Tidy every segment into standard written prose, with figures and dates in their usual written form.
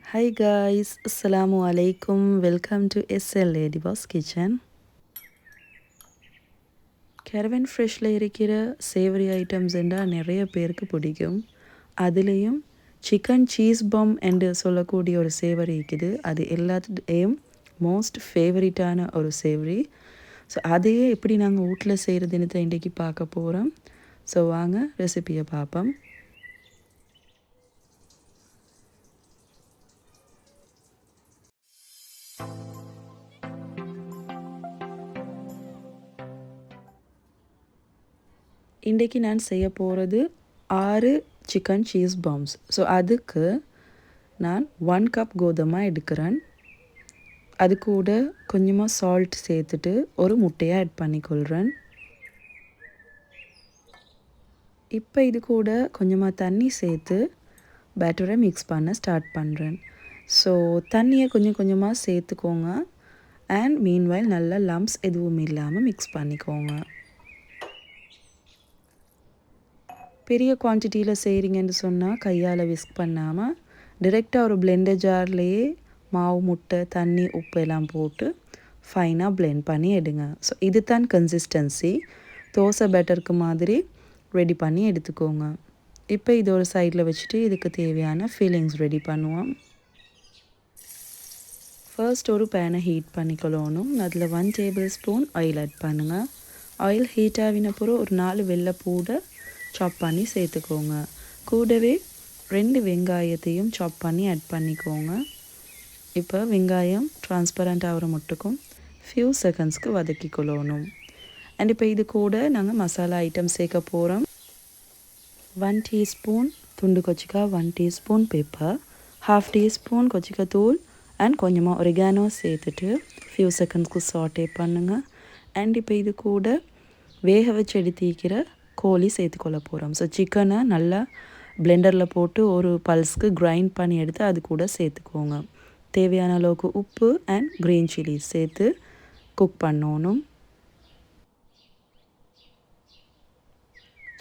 Hi guys, Assalamu alaikum. Welcome to SL Lady Boss Kitchen. Caravan ஃப்ரெஷ்ல இருக்கிற சேவரி items என்றால் நிறைய பேருக்கு பிடிக்கும். அதுலேயும் சிக்கன் சீஸ் பம் என்று சொல்லக்கூடிய ஒரு சேவரி இருக்குது. அது எல்லாத்தையும் மோஸ்ட் ஃபேவரட்டான ஒரு சேவரி. ஸோ அதையே எப்படி நாங்கள் வீட்டில் செய்கிறதுன்னு தான் இன்றைக்கி பார்க்க போகிறோம். ஸோ வாங்க ரெசிபியை பார்ப்போம். இன்றைக்கி நான் செய்ய போகிறது 6 சிக்கன் சீஸ் பம்ஸ். ஸோ அதுக்கு நான் 1 கப் கோதுமை எடுக்கிறேன். அது கூட கொஞ்சமாக சால்ட் சேர்த்துட்டு ஒரு முட்டையை ஆட் பண்ணிக்கொள்கிறேன். இப்போ இது கூட கொஞ்சமாக தண்ணி சேர்த்து பேட்டரை மிக்ஸ் பண்ண ஸ்டார்ட் பண்ணுறேன். ஸோ தண்ணியை கொஞ்சம் கொஞ்சமாக சேர்த்துக்கோங்க. அண்ட் மீன்வைல் நல்லா லம்ப்ஸ் எதுவும் இல்லாமல் மிக்ஸ் பண்ணிக்கோங்க. பெரிய குவான்டிட்டியில் செய்கிறீங்கன்னு சொன்னால் கையால் விஸ்க் பண்ணாமல் டிரெக்டாக ஒரு பிளெண்டர் ஜார்லேயே மாவு, முட்டை, தண்ணி, உப்பு எல்லாம் போட்டு ஃபைனாக பிளெண்ட் பண்ணி எடுங்க. ஸோ இது தான் கன்சிஸ்டன்சி. தோசை பேட்டருக்கு மாதிரி ரெடி பண்ணி எடுத்துக்கோங்க. இப்போ இது ஒரு சைடில் வச்சுட்டு இதுக்கு தேவையான ஃபீலிங்ஸ் ரெடி பண்ணுவோம். ஃபர்ஸ்ட் ஒரு பேனை ஹீட் பண்ணிக்கொள்ளணும். அதில் 1 டேபிள் ஸ்பூன் ஆயில் ஆட் பண்ணுங்கள். ஆயில் ஹீட் ஆகின பிறகு ஒரு 4 வெள்ளைப்பூடை சாப் பண்ணி சேர்த்துக்கோங்க. கூடவே 2 வெங்காயத்தையும் சாப் பண்ணி ஆட் பண்ணிக்கோங்க. இப்போ வெங்காயம் டிரான்ஸ்பரண்ட் ஆகிற மட்டுக்கும் ஃபியூ செகண்ட்ஸ்க்கு வதக்கிக்கொள்ளணும். அண்ட் இப்போ இது கூட நாங்கள் மசாலா ஐட்டம் சேர்க்க போகிறோம். 1 டீஸ்பூன் துண்டு கொச்சிக்காய், 1 டீஸ்பூன் பெப்பர், 1/2 டீஸ்பூன் கொச்சிக்காய் தூள் அண்ட் கொஞ்சமாக ஒரிகானோ சேர்த்துட்டு ஃபியூ செகண்ட்ஸ்க்கு சாட்டே பண்ணுங்கள். அண்ட் இப்போ இது கூட வேக வச்சு எடுத்திக்கிற கோழி சேர்த்துக்கொள்ள போகிறோம். ஸோ சிக்கனை நல்லா பிளெண்டரில் போட்டு ஒரு பல்ஸ்க்கு கிரைண்ட் பண்ணி எடுத்து அது கூட சேர்த்துக்கோங்க. தேவையான அளவுக்கு உப்பு அண்ட் க்ரீன் சில்லி சேர்த்து குக் பண்ணணும்.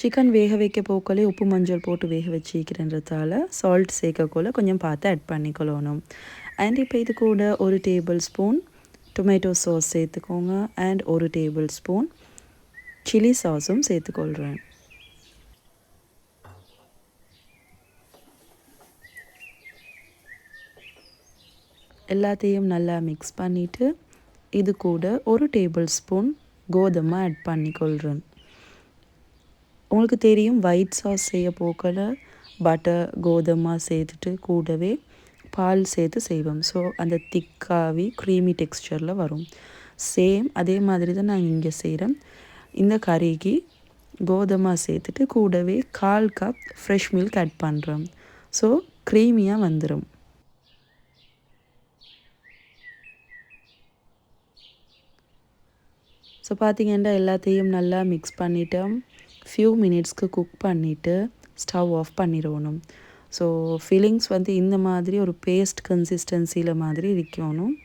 சிக்கன் வேக வைக்க போக்கலே உப்பு மஞ்சள் போட்டு வேக வச்சுக்கிறன்றதால சால்ட் சேர்க்கக்குள்ள கொஞ்சம் பார்த்து ஆட் பண்ணிக்கொள்ளணும். அண்ட் இப்போ இது கூட ஒரு டேபிள் ஸ்பூன் டொமேட்டோ சாஸ் சேர்த்துக்கோங்க. அண்ட் ஒரு டேபிள் ஸ்பூன் சில்லி சாஸும் சேர்த்துக்கொள்கிறேன். எல்லாத்தையும் நல்லா மிக்ஸ் பண்ணிவிட்டு இது கூட ஒரு டேபிள் ஸ்பூன் கோதுமை ஆட் பண்ணிக்கொள்கிறேன். உங்களுக்கு தெரியும் ஒயிட் சாஸ் செய்ய போக்கல பட்டர் கோதுமை சேர்த்துட்டு கூடவே பால் சேர்த்து செய்வோம். ஸோ அந்த திக்காவி க்ரீமி டெக்ஸ்சரில் வரும். சேம் அதே மாதிரி தான் நாங்கள் இங்கே செய்கிறோம். இந்த கறிக்கு கோதுமை சேர்த்துட்டு கூடவே 1/4 கப் ஃப்ரெஷ் மில்க் ஆட் பண்ணுறோம். ஸோ க்ரீமியாக வந்துடும். ஸோ பார்த்திங்கன்னா எல்லாத்தையும் நல்லா மிக்ஸ் பண்ணிவிட்டோம். ஃபியூ மினிட்ஸ்க்கு குக் பண்ணிவிட்டு ஸ்டவ் ஆஃப் பண்ணிடணும். ஸோ ஃபில்லிங்ஸ் வந்து இந்த மாதிரி ஒரு பேஸ்ட் கன்சிஸ்டன்சியில் மாதிரி இருக்கணும்.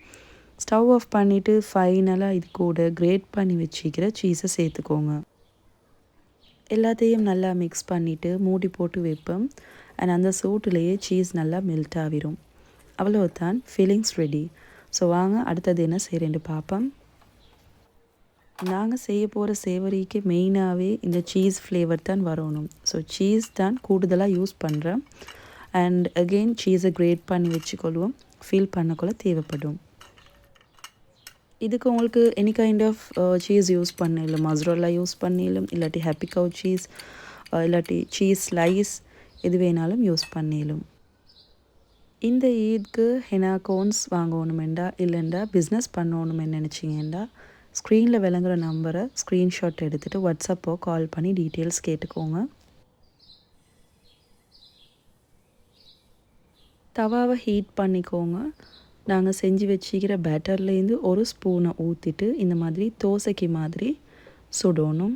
ஸ்டவ் ஆஃப் பண்ணிவிட்டு ஃபைனலாக இது கூட கிரேட் பண்ணி வச்சுக்கிற சீஸை சேர்த்துக்கோங்க. எல்லாத்தையும் நல்லா மிக்ஸ் பண்ணிவிட்டு மூடி போட்டு வைப்போம். அண்ட் அந்த சூட்டுலேயே சீஸ் நல்லா மெல்ட் ஆகிரும். அவ்வளோதான், ஃபீலிங்ஸ் ரெடி. ஸோ வாங்க அடுத்தது என்ன செய்கிறேன்னு பார்ப்போம். நாங்கள் செய்ய போகிற சேவரிக்கு மெயினாகவே இந்த சீஸ் ஃப்ளேவர் தான் வரணும். ஸோ சீஸ் தான் கூடுதலாக யூஸ் பண்ணுறேன். அண்ட் அகெயின் சீஸை கிரேட் பண்ணி வச்சுக்கொள்வோம். ஃபீல் பண்ணக்குள்ள தேவைப்படும். இதுக்கு உங்களுக்கு any kind of cheese use பண்ணிடலாம். மஸ்ரோலா யூஸ் பண்ணிடலாம், இல்லாட்டி ஹாப்பி கவ் சீஸ், இல்லாட்டி சீஸ் ஸ்லைஸ், எது வேணாலும் யூஸ் பண்ணிடலாம். இந்த ஈத்க்கு ஹெனா கோன்ஸ் வாங்கணுமெண்டா இல்லைண்டா பிஸ்னஸ் பண்ணணுமென்னு நினச்சிங்கண்டா ஸ்க்ரீனில் விளங்குற நம்பரை ஸ்க்ரீன்ஷாட் எடுத்துகிட்டு வாட்ஸ்அப்போ கால் பண்ணி டீட்டெயில்ஸ் கேட்டுக்கோங்க. தவாவை ஹீட் பண்ணிக்கோங்க. நாங்கள் செஞ்சு வச்சுக்கிற பேட்டர்லேருந்து ஒரு ஸ்பூனை ஊற்றிட்டு இந்த மாதிரி தோசைக்கு மாதிரி சுடணும்.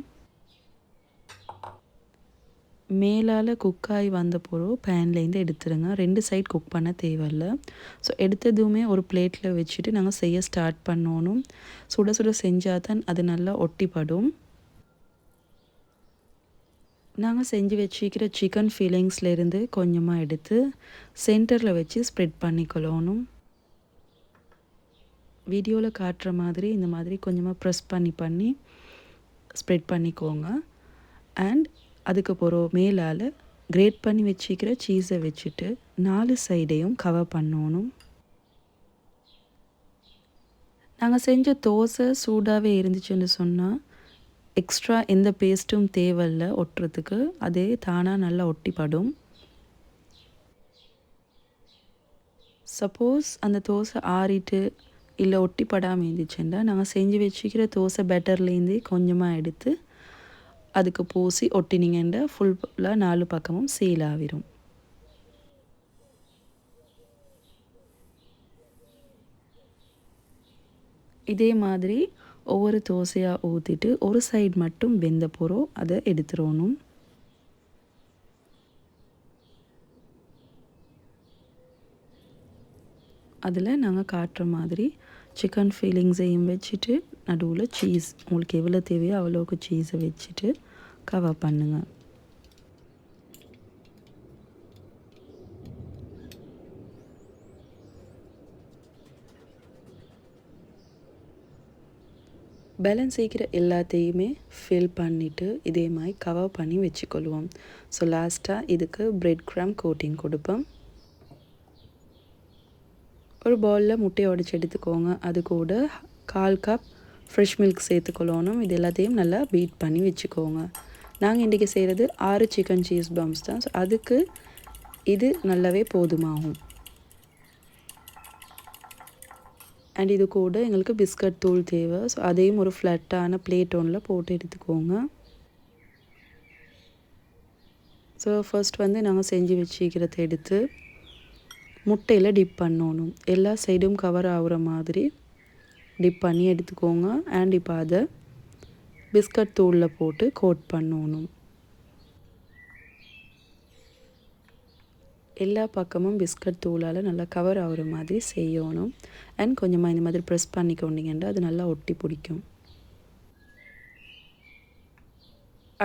மேலால் குக்காய் வந்த பிறகு பேன்லேருந்து எடுத்துருங்க. 2 சைட் குக் பண்ண தேவையில்லை. ஸோ எடுத்ததுமே ஒரு பிளேட்டில் வச்சுட்டு நாங்கள் செய்ய ஸ்டார்ட் பண்ணணும். சுட சுட செஞ்சால் தான் அது நல்லா ஒட்டிப்படும். நாங்கள் செஞ்சு வச்சுக்கிற சிக்கன் ஃபீலிங்ஸ்லேருந்து கொஞ்சமாக எடுத்து சென்டரில் வச்சு ஸ்ப்ரெட் பண்ணிக்கொள்ளணும். வீடியோவில் காட்டுற மாதிரி இந்த மாதிரி கொஞ்சமாக ப்ரெஸ் பண்ணி ஸ்ப்ரெட் பண்ணிக்கோங்க. அண்ட் அதுக்கு போகிற மேலால் கிரேட் பண்ணி வச்சுக்கிற சீஸை வச்சுட்டு 4 சைடையும் கவர் பண்ணணும். நாங்கள் செஞ்ச தோசை சூடாகவே இருந்துச்சுன்னு சொன்னால் எக்ஸ்ட்ரா எந்த பேஸ்ட்டும் தேவையில்லை ஒட்டுறதுக்கு. அதே தானாக நல்லா ஒட்டிப்படும். சப்போஸ் அந்த தோசை ஆறிட்டு இல்லை ஒட்டிப்படாமல் இருந்துச்சுன்னா நாங்கள் செஞ்சு வச்சுக்கிற தோசை பேட்டர்லேருந்தே கொஞ்சமாக எடுத்து அதுக்கு பூசி ஒட்டினீங்கன்னா ஃபுல்லாக 4 பக்கமும் சீல் ஆகிரும். இதே மாதிரி ஒவ்வொரு தோசையாக ஊற்றிட்டு ஒரு சைடு மட்டும் வெந்த போகிறோம் அதை எடுத்துடணும். அதில் நாங்கள் காட்டுற மாதிரி சிக்கன் ஃபீலிங்ஸையும் வச்சுட்டு நடுவில் சீஸ் உங்களுக்கு எவ்வளோ தேவையோ அவ்வளோக்கு சீஸை வச்சுட்டு கவர் பண்ணுங்கள். பேலன்ஸ் செய்கிற எல்லாத்தையுமே ஃபில் பண்ணிவிட்டு இதே மாதிரி கவர் பண்ணி வச்சுக்கொள்வோம். ஸோ லாஸ்ட்டாக இதுக்கு பிரெட் க்ரம் கோட்டிங் கொடுப்போம். ஒரு பவுலில் முட்டையை உடைச்சி எடுத்துக்கோங்க. அது கூட 1/4 கப் ஃப்ரெஷ் மில்க் சேர்த்துக்கொள்ளணும். இது எல்லாத்தையும் நல்லா பீட் பண்ணி வச்சுக்கோங்க. நாங்கள் இன்றைக்கி செய்கிறது 6 சிக்கன் சீஸ் பம்ப்ஸ் தான். ஸோ அதுக்கு இது நல்லாவே போதுமாகும். அண்ட் இது கூட எங்களுக்கு பிஸ்கட் தூள் தேவை. ஸோ அதையும் ஒரு ஃப்ளாட்டான பிளேட் ஒன்றில் போட்டு எடுத்துக்கோங்க. ஸோ ஃபர்ஸ்ட் நாங்கள் செஞ்சு வச்சுக்கிறத எடுத்து முட்டையில் டிப் பண்ணணும். எல்லா சைடும் கவர் ஆகுற மாதிரி டிப் பண்ணி எடுத்துக்கோங்க. அண்ட் இப்போ அதை பிஸ்கட் தூளில் போட்டு கோட் பண்ணணும். எல்லா பக்கமும் பிஸ்கட் தூளால் நல்லா கவர் ஆகுற மாதிரி செய்யணும். அண்ட் கொஞ்சமாக இந்த மாதிரி ப்ரெஸ் பண்ணிக்கொண்டீங்கன்னா அது நல்லா ஒட்டி பிடிக்கும்.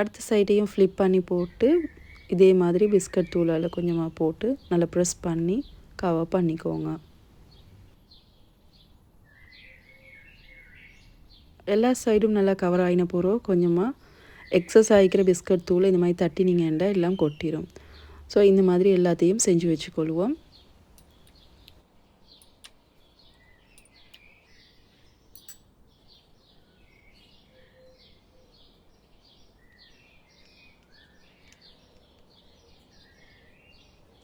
அடுத்த சைடையும் ஃப்ளிப் பண்ணி போட்டு இதே மாதிரி பிஸ்கட் தூளால் கொஞ்சமாக போட்டு நல்லா ப்ரெஸ் பண்ணி கவர் பண்ணிக்கோங்க. எல்லா சைடும் நல்லா கவர் ஆகின போகிறோம் கொஞ்சமாக எக்ஸஸ் ஆகிக்கிற பிஸ்கட் தூள் இந்த மாதிரி தட்டினீங்கன்னா எல்லாம் கொட்டிடும். ஸோ இந்த மாதிரி எல்லாத்தையும் செஞ்சு வச்சுக்கொள்வோம்.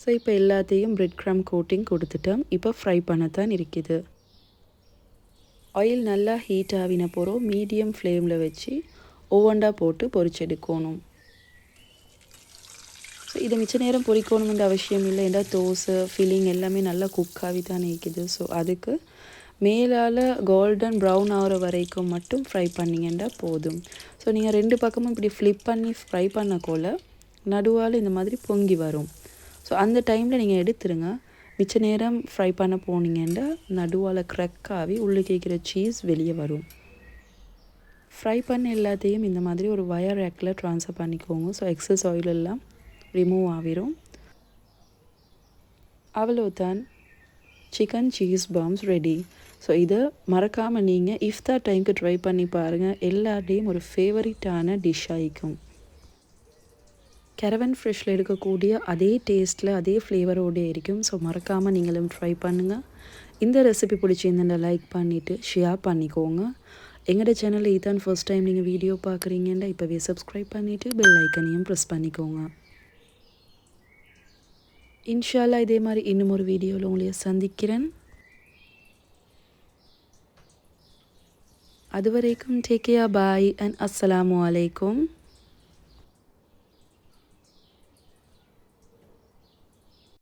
ஸோ இப்போ எல்லாத்தையும் பிரெட் க்ரம் கோட்டிங் கொடுத்துட்டோம். இப்போ ஃப்ரை பண்ணத்தான் இருக்குது. ஆயில் நல்லா ஹீட் ஆகின போகிறோம் மீடியம் ஃப்ளேமில் வச்சு ஒவ்வொன்றா போட்டு பொரிச்செடுக்கணும். ஸோ இதை மிச்ச நேரம் பொரிக்கணுமென்ற அவசியம் இல்லை. ஏன்னா தோசை ஃபில்லிங் எல்லாமே நல்லா குக் ஆகி தான் இருக்குது. ஸோ அதுக்கு மேலால் கோல்டன் ப்ரௌன் ஆகிற வரைக்கும் மட்டும் ஃப்ரை பண்ணிங்கன்னா போதும். ஸோ நீங்கள் 2 பக்கமும் இப்படி ஃப்ளிப் பண்ணி ஃப்ரை பண்ணக்கோல நடுவால் இந்த மாதிரி பொங்கி வரும். ஸோ அந்த டைமில் நீங்கள் எடுத்துருங்க. மிச்ச நேரம் ஃப்ரை பண்ண போனீங்கன்னா நடுவால் க்ரக் ஆகி உள்ளே கேட்குற சீஸ் வெளியே வரும். ஃப்ரை பண்ண எல்லாத்தையும் இந்த மாதிரி ஒரு வயர் ரேக்கில் ட்ரான்ஸ்ஃபர் பண்ணிக்கோங்க. ஸோ எக்ஸஸ் ஆயில் எல்லாம் ரிமூவ் ஆகிரும். அவ்வளோதான், chicken cheese bombs ready. So இதை மறக்காமல் நீங்கள் இஃப்தார் டைமுக்கு ட்ரை பண்ணி பாருங்கள். எல்லாத்தையும் ஒரு ஃபேவரட்டான டிஷ் ஆகிக்கும். கேரவன் ஃப்ரெஷ்ஷில் இருக்கக்கூடிய அதே டேஸ்ட்டில் அதே ஃப்ளேவரோடு இருக்கும். ஸோ மறக்காமல் நீங்களும் ட்ரை பண்ணுங்கள். இந்த ரெசிபி பிடிச்சிருந்தா லைக் பண்ணிவிட்டு ஷேர் பண்ணிக்கோங்க. எங்களோட சேனலில் இதான் ஃபர்ஸ்ட் டைம் நீங்கள் வீடியோ பார்க்குறீங்கன்னா இப்போவே சப்ஸ்கிரைப் பண்ணிவிட்டு பெல் ஐக்கனையும் ப்ரெஸ் பண்ணிக்கோங்க. இன்ஷா அல்லாஹ் இதே மாதிரி இன்னும் ஒரு வீடியோவில் உங்களை சந்திக்கிறேன். அதுவரைக்கும் டேக் கேர், பாய் அண்ட் அஸ்ஸலாமு அலைக்கும்.